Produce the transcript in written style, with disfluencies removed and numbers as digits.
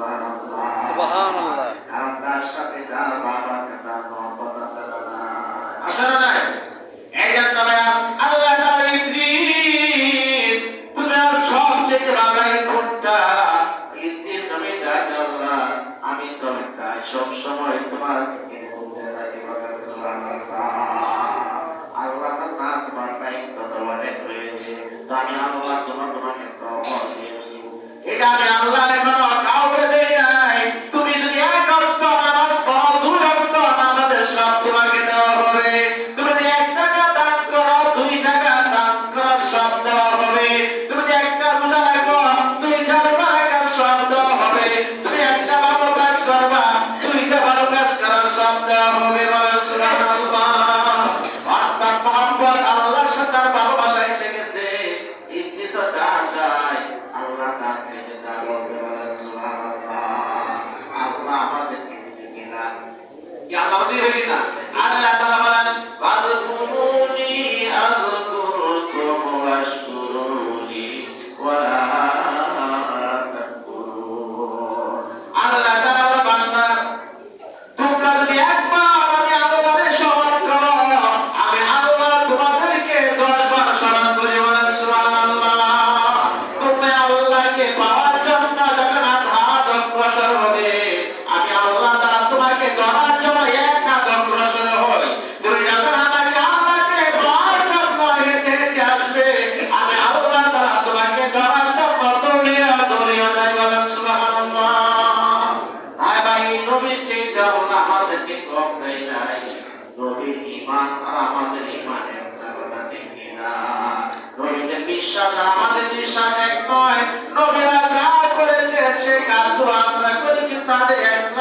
সুবহানাল্লাহ। কারণ তার সাথে তার বাপ আছে, তার মহব্বত আছে না আসে না নাই? এই জন্য আল্লাহ তাআলা ইদ্রিস তুমি আর সবচেয়ে ভালো কোনটা? ইদ্রিস আমি ডাকি আল্লাহ, আমি তোমার কাজ সব সময় তোমার থেকে বলতে থাকি সুবহানাল্লাহ। আল্লাহ না তোমার টাইম কত অনেক হয়েছে, তো আমি আল্লাহ তোমাকে তওবা দিয়েছি। এটা আমি আল্লাহ এখনো কাউকে দেই নাই। তুমি যদি এক ওয়াক্ত নামাজ পড়ো, দুই ওয়াক্ত নামাজের সব তোমাকে দেওয়া হবে। তুমি যদি 1 টাকা দান করো, 2 টাকা দান করার সব দেওয়া হবে। তুমি যদি একটা রোজা রাখো, 2টা রোজা রাখার সব দেওয়া হবে। তুমি একটা ভালো কাজ করবা, 2টা ভালো কাজ করার সব দেওয়া হবে। বলো সুবহানাল্লাহ। অর্থাৎ মহব্বত আল্লাহর সাথে ভালোবাসা এসে গেছে। এই কিছু যা চাই আল্লাহ তার কাছে তা বলতে বলেন সুবহানাল্লাহ। আল্লাহ আমাদেরকে দিবে কিনা? কি আল্লাহ দিবে কিনা? আল্লাহ তাআলা বলেন ফাযকুরুনি আযকুরকুম ওয়াশকুরুনি ওয়ালা তাকফুরুন। আল্লাহ তাআলা বলেন বান্দা তোমরা যদি একবার আমি আল্লাহকে স্মরণ করো, আমি আল্লাহ তোমাদেরকে 10 বার স্মরণ করি। বলেন সুবহানাল্লাহ। তুমি আল্লাহকে পাওয়ার জন্য যখন হাত অগ্রসর হবে, আমি আল্লাহ তাআলা তোমাকে ধরার জন্য 1 হাত অগ্রসর হই। তুমি যখন আমাকে আল্লাহকে পাওয়ার জন্য হেঁটে হেঁটে আসবে, আমি আল্লাহ তাআলা তোমাকে ধরার জন্য দৌড়িয়ে দৌড়িয়ে যাই। বলেন সুবহানাল্লাহ। ভাই নবীর চেয়ে আল্লাহ আমাদেরকে কম দেয় নাই। নবীর ঈমান আর আমাদের ঈমানের একটা কথা ঠিক কিনা? নবীর বিশ্বাস আর আমাদের বিশ্বাস এক নয়। নবীর